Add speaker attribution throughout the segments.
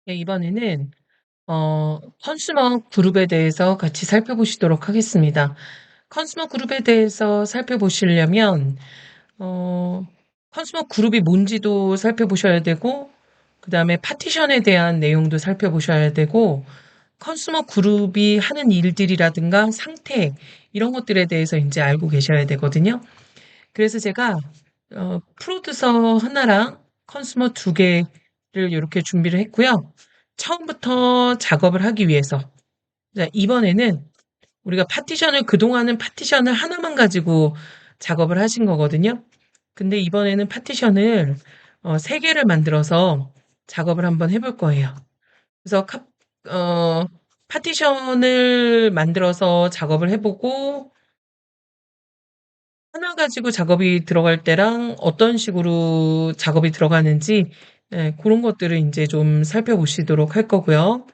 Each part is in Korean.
Speaker 1: 네, 이번에는 컨슈머 그룹에 대해서 같이 살펴보시도록 하겠습니다. 컨슈머 그룹에 대해서 살펴보시려면 어, 컨슈머 그룹이 뭔지도 살펴보셔야 되고, 그 다음에 파티션에 대한 내용도 살펴보셔야 되고, 컨슈머 그룹이 하는 일들이라든가 상태, 이런 것들에 대해서 이제 알고 계셔야 되거든요. 그래서 제가 프로듀서 하나랑 컨슈머 두 개를 이렇게 준비를 했고요. 처음부터 작업을 하기 위해서 자, 이번에는 우리가 파티션을 그동안은 파티션을 하나만 가지고 작업을 하신 거거든요. 근데 이번에는 파티션을 세 개를 만들어서 작업을 한번 해볼 거예요. 그래서 파티션을 만들어서 작업을 해보고 하나 가지고 작업이 들어갈 때랑 어떤 식으로 작업이 들어가는지 네, 그런 것들을 이제 좀 살펴보시도록 할 거고요.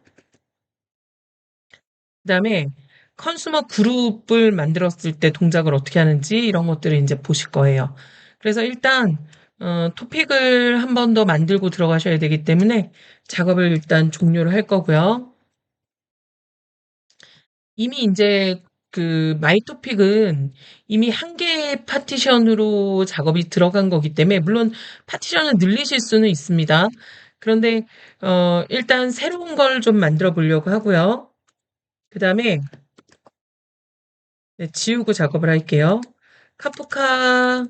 Speaker 1: 그다음에 컨슈머 그룹을 만들었을 때 동작을 어떻게 하는지 이런 것들을 이제 보실 거예요. 그래서 일단 토픽을 한 번 더 만들고 들어가셔야 되기 때문에 작업을 일단 종료를 할 거고요. 이미 이제 그 마이 토픽은 이미 한 개의 파티션으로 작업이 들어간 거기 때문에 물론 파티션을 늘리실 수는 있습니다. 그런데 일단 새로운 걸 좀 만들어 보려고 하고요. 그다음에 네, 지우고 작업을 할게요. 카프카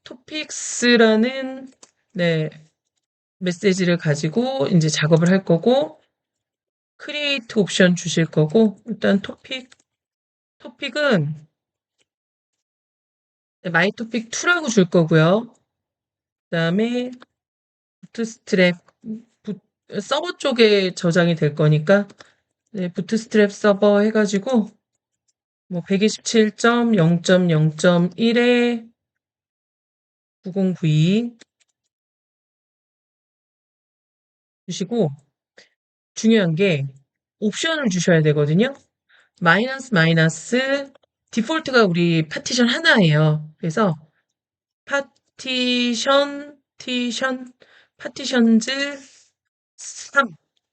Speaker 1: 토픽스라는 네, 메시지를 가지고 이제 작업을 할 거고 크리에이트 옵션 주실 거고 일단 토픽은 마이 토픽 2라고 줄 거고요. 그다음에 부트스트랩 서버 쪽에 저장이 될 거니까 네, 부트스트랩 서버 해가지고 뭐 127.0.0.1에 9092 주시고 중요한 게 옵션을 주셔야 되거든요. 마이너스 디폴트가 우리 파티션 하나예요. 그래서 파티션 파티션즈 3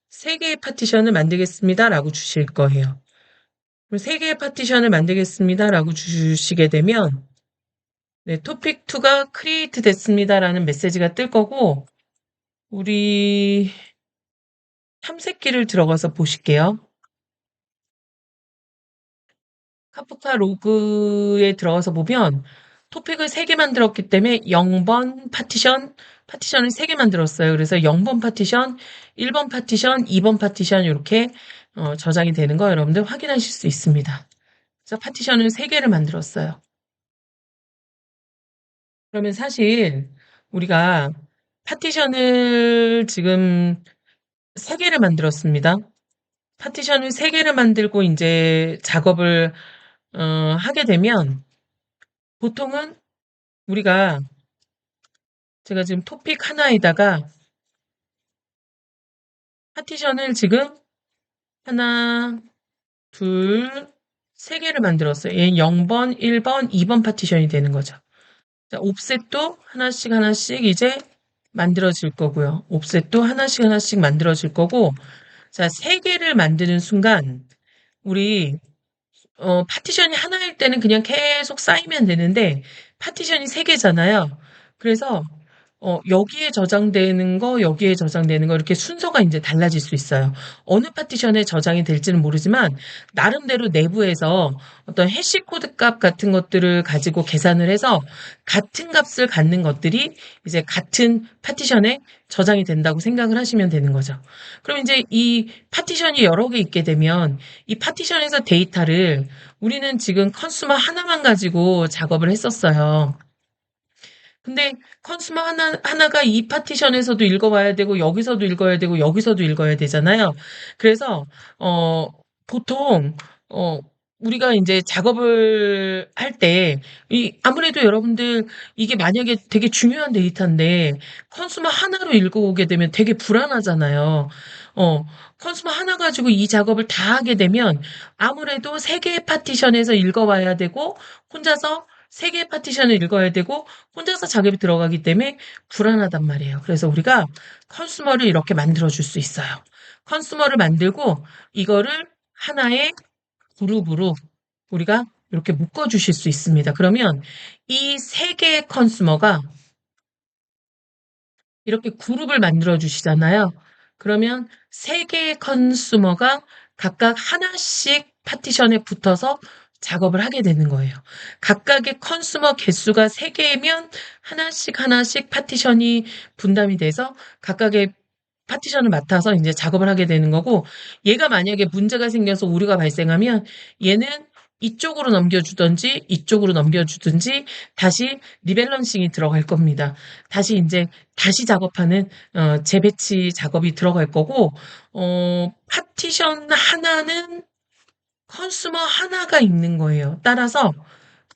Speaker 1: 3개의 파티션을 만들겠습니다라고 주실 거예요. 그럼 3개의 파티션을 만들겠습니다라고 주시게 되면 네, 토픽 2가 크리에이트 됐습니다라는 메시지가 뜰 거고 우리 탐색기를 들어가서 보실게요. 카프카 로그에 들어가서 보면 토픽을 3개 만들었기 때문에 0번 파티션을 3개 만들었어요. 그래서 0번 파티션, 1번 파티션, 2번 파티션 이렇게 저장이 되는 거 여러분들 확인하실 수 있습니다. 그래서 파티션을 3개를 만들었어요. 그러면 사실 우리가 파티션을 지금 3개를 만들었습니다. 파티션을 3개를 만들고 이제 작업을 하게 되면 보통은 우리가 제가 지금 토픽 하나에다가 파티션을 지금 하나, 둘, 세 개를 만들었어요. 얘는 0번, 1번, 2번 파티션이 되는 거죠. 자, 옵셋도 하나씩 하나씩 이제 만들어질 거고요. 옵셋도 하나씩 하나씩 만들어질 거고, 자, 세 개를 만드는 순간, 우리 파티션이 하나일 때는 그냥 계속 쌓이면 되는데, 파티션이 세 개잖아요. 그래서, 여기에 저장되는 거, 여기에 저장되는 거, 이렇게 순서가 이제 달라질 수 있어요. 어느 파티션에 저장이 될지는 모르지만, 나름대로 내부에서 어떤 해시 코드 값 같은 것들을 가지고 계산을 해서, 같은 값을 갖는 것들이 이제 같은 파티션에 저장이 된다고 생각을 하시면 되는 거죠. 그럼 이제 이 파티션이 여러 개 있게 되면, 이 파티션에서 데이터를 우리는 지금 컨슈머 하나만 가지고 작업을 했었어요. 근데 컨슈머 하나가 이 파티션에서도 읽어봐야 되고, 여기서도 읽어야 되고, 여기서도 읽어야 되잖아요. 그래서, 보통, 어, 우리가 이제 작업을 할 때, 아무래도 여러분들, 이게 만약에 되게 중요한 데이터인데, 컨슈머 하나로 읽어오게 되면 되게 불안하잖아요. 어, 컨슈머 하나 가지고 이 작업을 다 하게 되면, 아무래도 세 개의 파티션에서 읽어봐야 되고, 혼자서 세 개의 파티션을 읽어야 되고 혼자서 작업이 들어가기 때문에 불안하단 말이에요. 그래서 우리가 컨수머를 이렇게 만들어줄 수 있어요. 컨수머를 만들고 이거를 하나의 그룹으로 우리가 이렇게 묶어주실 수 있습니다. 그러면 이 세 개의 컨수머가 이렇게 그룹을 만들어 주시잖아요. 그러면 세 개의 컨수머가 각각 하나씩 파티션에 붙어서 작업을 하게 되는 거예요. 각각의 컨수머 개수가 세 개면 하나씩 하나씩 파티션이 분담이 돼서 각각의 파티션을 맡아서 이제 작업을 하게 되는 거고, 얘가 만약에 문제가 생겨서 오류가 발생하면 얘는 이쪽으로 넘겨주든지 이쪽으로 넘겨주든지 다시 리밸런싱이 들어갈 겁니다. 다시 이제 다시 작업하는 재배치 작업이 들어갈 거고, 파티션 하나는 컨수머 하나가 있는 거예요. 따라서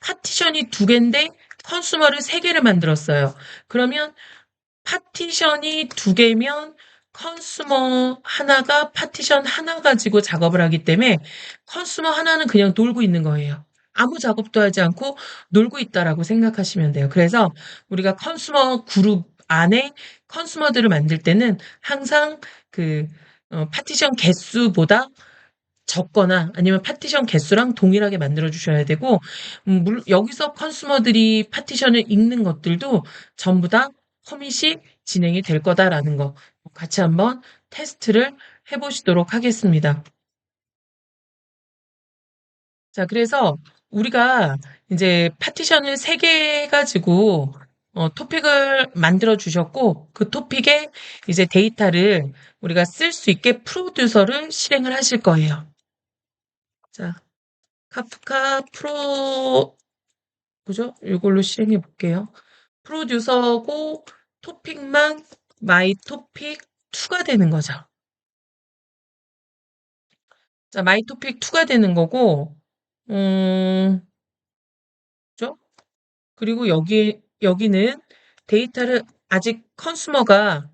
Speaker 1: 파티션이 두 개인데 컨수머를 세 개를 만들었어요. 그러면 파티션이 두 개면 컨수머 하나가 파티션 하나 가지고 작업을 하기 때문에 컨수머 하나는 그냥 놀고 있는 거예요. 아무 작업도 하지 않고 놀고 있다라고 생각하시면 돼요. 그래서 우리가 컨수머 그룹 안에 컨수머들을 만들 때는 항상 그 파티션 개수보다 적거나 아니면 파티션 개수랑 동일하게 만들어 주셔야 되고, 여기서 컨수머들이 파티션을 읽는 것들도 전부 다 커밋이 진행이 될 거다라는 거 같이 한번 테스트를 해보시도록 하겠습니다. 자, 그래서 우리가 이제 파티션을 3개 가지고 토픽을 만들어 주셨고, 그 토픽에 이제 데이터를 우리가 쓸 수 있게 프로듀서를 실행을 하실 거예요. 자, 카프카 프로, 그죠? 이걸로 실행해 볼게요. 프로듀서고 토픽만 마이 토픽 2가 되는 거죠. 자, 마이 토픽 2가 되는 거고, 그죠? 그리고 여기는 데이터를 아직 컨수머가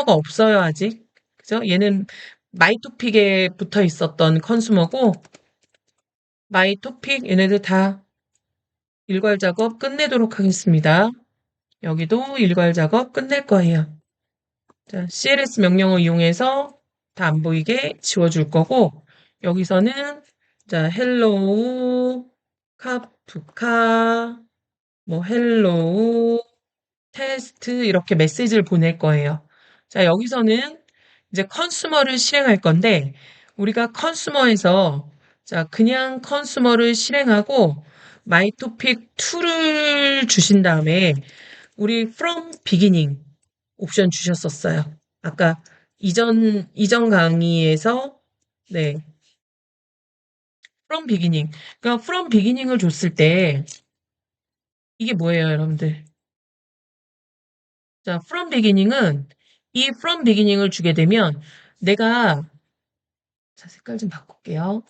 Speaker 1: 없어요, 아직. 그죠? 얘는 마이 토픽에 붙어 있었던 컨수머고, 마이 토픽 얘네들 다 일괄 작업 끝내도록 하겠습니다. 여기도 일괄 작업 끝낼 거예요. 자, CLS 명령어 이용해서 다 안 보이게 지워줄 거고, 여기서는 자, 헬로우, 카프카, 뭐 헬로우, 테스트 이렇게 메시지를 보낼 거예요. 자, 여기서는 이제 컨수머를 실행할 건데, 우리가 컨수머에서 자, 그냥 컨수머를 실행하고 마이토픽 2를 주신 다음에 우리 from beginning 옵션 주셨었어요. 아까 이전 강의에서 네, from beginning. 그러니까 from beginning을 줬을 때 이게 뭐예요, 여러분들? 자, from beginning은 이 from beginning을 주게 되면 내가 자, 색깔 좀 바꿀게요.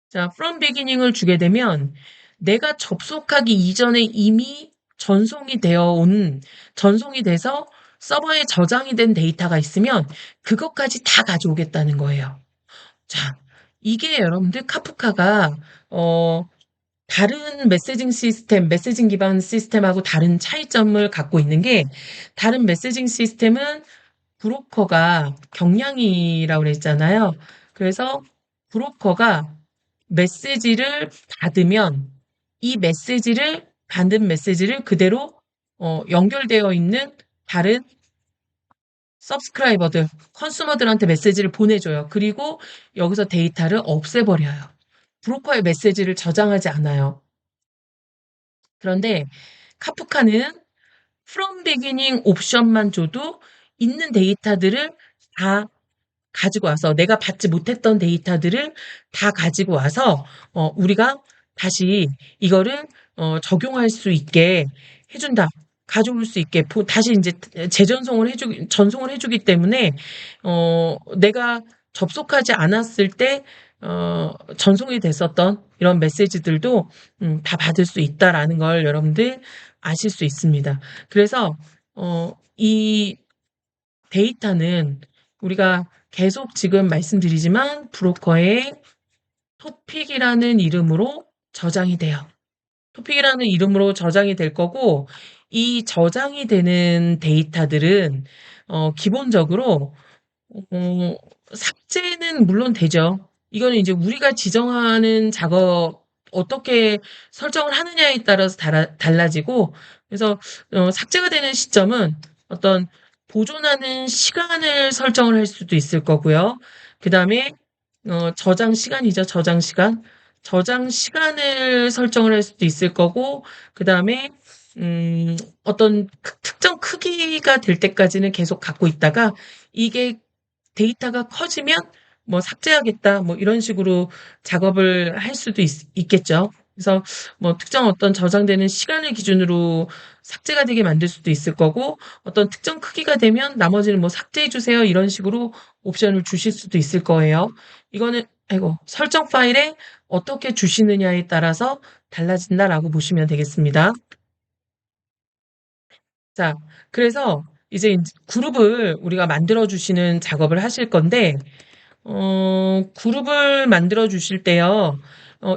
Speaker 1: 자, from beginning을 주게 되면 내가 접속하기 이전에 이미 전송이 돼서 서버에 저장이 된 데이터가 있으면 그것까지 다 가져오겠다는 거예요. 자, 이게 여러분들 카프카가 다른 메시징 기반 시스템하고 다른 차이점을 갖고 있는 게, 다른 메시징 시스템은 브로커가 경량이라고 그랬잖아요. 그래서 브로커가 메시지를 받으면 이 받은 메시지를 그대로 연결되어 있는 다른 서브스크라이버들, 컨슈머들한테 메시지를 보내줘요. 그리고 여기서 데이터를 없애버려요. 브로커의 메시지를 저장하지 않아요. 그런데 카프카는 from beginning 옵션만 줘도 있는 데이터들을 다 가지고 와서, 내가 받지 못했던 데이터들을 다 가지고 와서 우리가 다시 이거를 적용할 수 있게 해준다. 가져올 수 있게 다시 이제 전송을 해주기 때문에 내가 접속하지 않았을 때 전송이 됐었던 이런 메시지들도 다 받을 수 있다라는 걸 여러분들 아실 수 있습니다. 그래서 이 데이터는 우리가 계속 지금 말씀드리지만 브로커의 토픽이라는 이름으로 저장이 돼요. 토픽이라는 이름으로 저장이 될 거고, 이 저장이 되는 데이터들은, 기본적으로, 어, 삭제는 물론 되죠. 이거는 이제 우리가 지정하는 작업, 어떻게 설정을 하느냐에 따라서 달라지고, 그래서, 삭제가 되는 시점은 어떤 보존하는 시간을 설정을 할 수도 있을 거고요. 그 다음에, 저장 시간이죠. 저장 시간. 저장 시간을 설정을 할 수도 있을 거고, 그 다음에, 어떤 특정 크기가 될 때까지는 계속 갖고 있다가, 이게 데이터가 커지면 뭐 삭제하겠다, 뭐 이런 식으로 작업을 할 수도 있겠죠. 그래서 뭐 특정 어떤 저장되는 시간을 기준으로 삭제가 되게 만들 수도 있을 거고, 어떤 특정 크기가 되면 나머지는 뭐 삭제해 주세요. 이런 식으로 옵션을 주실 수도 있을 거예요. 이거는, 아이고, 설정 파일에 어떻게 주시느냐에 따라서 달라진다라고 보시면 되겠습니다. 자, 그래서 이제 그룹을 우리가 만들어 주시는 작업을 하실 건데, 그룹을 만들어 주실 때요.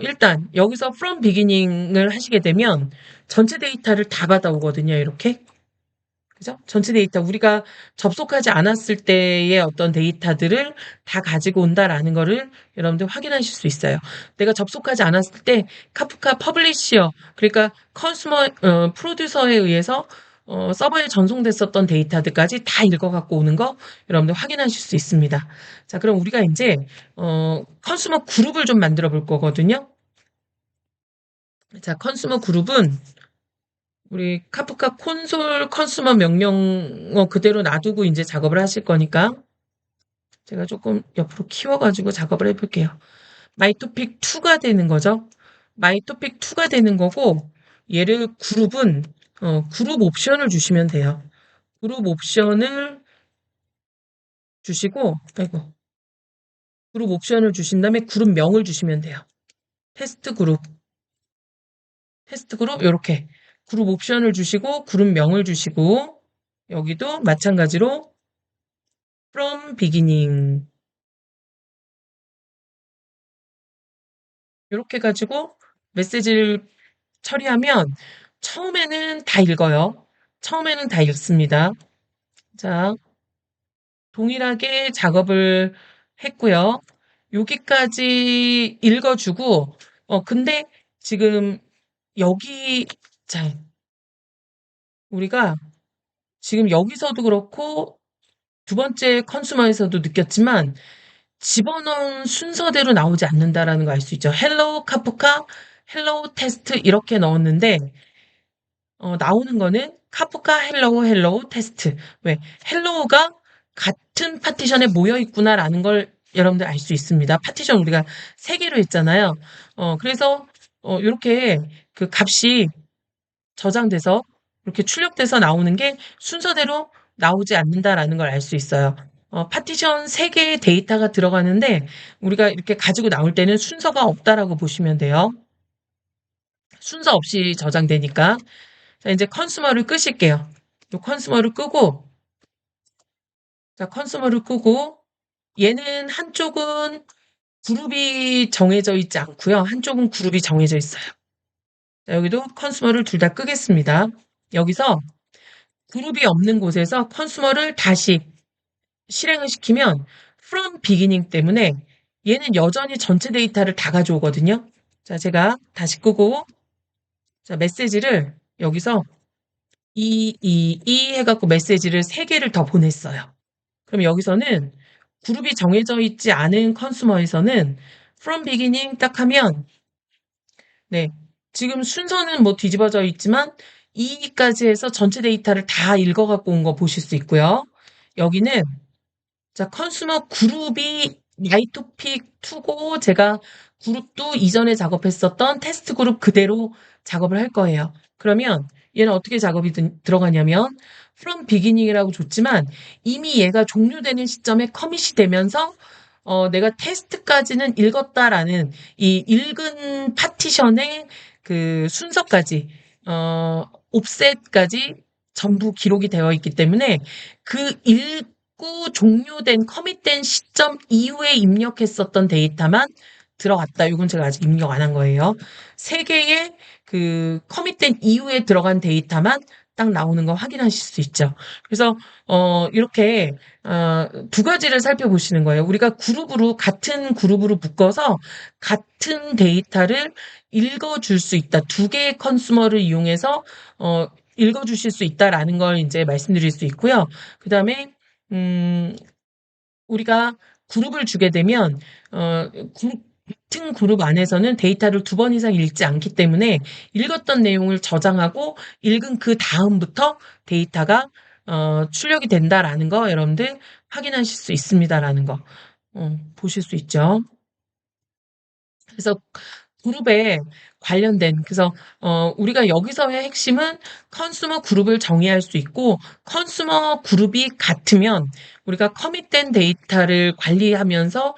Speaker 1: 일단 여기서 from beginning을 하시게 되면 전체 데이터를 다 받아오거든요. 이렇게. 그죠? 전체 데이터, 우리가 접속하지 않았을 때의 어떤 데이터들을 다 가지고 온다라는 거를 여러분들 확인하실 수 있어요. 내가 접속하지 않았을 때 카프카 퍼블리셔, 그러니까 컨슈머, 프로듀서에 의해서 서버에 전송됐었던 데이터들까지 다 읽어갖고 오는 거 여러분들 확인하실 수 있습니다. 자, 그럼 우리가 이제, 컨슈머 그룹을 좀 만들어 볼 거거든요. 자, 컨슈머 그룹은 우리 카프카 콘솔 컨슈머 명령어 그대로 놔두고 이제 작업을 하실 거니까 제가 조금 옆으로 키워가지고 작업을 해볼게요. 마이토픽 2가 되는 거죠. 마이토픽 2가 되는 거고 얘를 그룹은 그룹 옵션을 주시면 돼요. 그룹 옵션을 주시고 아이고 그룹 옵션을 주신 다음에 그룹명을 주시면 돼요. 테스트 그룹 테스트 그룹 이렇게 그룹 옵션을 주시고 그룹명을 주시고 여기도 마찬가지로 from beginning 이렇게 가지고 메시지를 처리하면 처음에는 다 읽어요. 처음에는 다 읽습니다. 자, 동일하게 작업을 했고요. 여기까지 읽어주고, 근데 지금 여기, 자, 우리가 지금 여기서도 그렇고 두 번째 컨슈머에서도 느꼈지만 집어넣은 순서대로 나오지 않는다라는 거 알 수 있죠. 헬로우 카프카, 헬로우 테스트 이렇게 넣었는데 나오는 거는 카프카 헬로우 헬로우 테스트. 왜? 헬로우가 같은 파티션에 모여 있구나라는 걸 여러분들 알 수 있습니다. 파티션 우리가 세 개로 했잖아요. 그래서 이렇게 그 값이 저장돼서 이렇게 출력돼서 나오는 게 순서대로 나오지 않는다라는 걸 알 수 있어요. 파티션 3개의 데이터가 들어가는데 우리가 이렇게 가지고 나올 때는 순서가 없다라고 보시면 돼요. 순서 없이 저장되니까. 자, 이제 컨슈머를 끄실게요. 이 컨슈머를 끄고, 자, 컨슈머를 끄고, 얘는 한쪽은 그룹이 정해져 있지 않고요. 한쪽은 그룹이 정해져 있어요. 자, 여기도 컨슈머를 둘 다 끄겠습니다. 여기서 그룹이 없는 곳에서 컨슈머를 다시 실행을 시키면 from beginning 때문에 얘는 여전히 전체 데이터를 다 가져오거든요. 자, 제가 다시 끄고, 자, 메시지를 여기서 해갖고 메시지를 3개를 더 보냈어요. 그럼 여기서는 그룹이 정해져 있지 않은 컨슈머에서는 from beginning 딱 하면 네, 지금 순서는 뭐 뒤집어져 있지만 2까지 해서 전체 데이터를 다 읽어갖고 온 거 보실 수 있고요. 여기는 자, 컨슈머 그룹이 마이토픽 2고 제가 그룹도 이전에 작업했었던 테스트 그룹 그대로 작업을 할 거예요. 그러면 얘는 어떻게 작업이 들어가냐면 from beginning이라고 줬지만 이미 얘가 종료되는 시점에 커밋이 되면서 내가 테스트까지는 읽었다라는 이 읽은 파티션의 그 순서까지 옵셋까지 전부 기록이 되어 있기 때문에 그 읽고 종료된 커밋된 시점 이후에 입력했었던 데이터만 들어갔다. 이건 제가 아직 입력 안 한 거예요. 세 개의 그 커밋된 이후에 들어간 데이터만 딱 나오는 거 확인하실 수 있죠. 그래서 이렇게 두 가지를 살펴보시는 거예요. 우리가 같은 그룹으로 묶어서 같은 데이터를 읽어줄 수 있다. 두 개의 컨슈머를 이용해서 어, 읽어주실 수 있다라는 걸 이제 말씀드릴 수 있고요. 그다음에 음, 우리가 그룹을 주게 되면 같은 그룹 안에서는 데이터를 두 번 이상 읽지 않기 때문에 읽었던 내용을 저장하고 읽은 그 다음부터 데이터가 출력이 된다라는 거 여러분들 확인하실 수 있습니다라는 거 보실 수 있죠. 그래서 그룹에 관련된 그래서 우리가 여기서의 핵심은 컨슈머 그룹을 정의할 수 있고 컨슈머 그룹이 같으면 우리가 커밋된 데이터를 관리하면서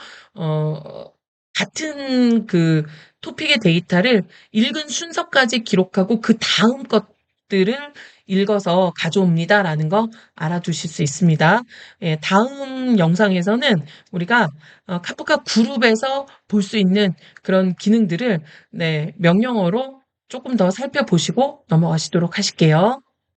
Speaker 1: 같은 그 토픽의 데이터를 읽은 순서까지 기록하고 그 다음 것들을 읽어서 가져옵니다라는 거 알아두실 수 있습니다. 예, 다음 영상에서는 우리가 카프카 그룹에서 볼 수 있는 그런 기능들을 네, 명령어로 조금 더 살펴보시고 넘어가시도록 하실게요.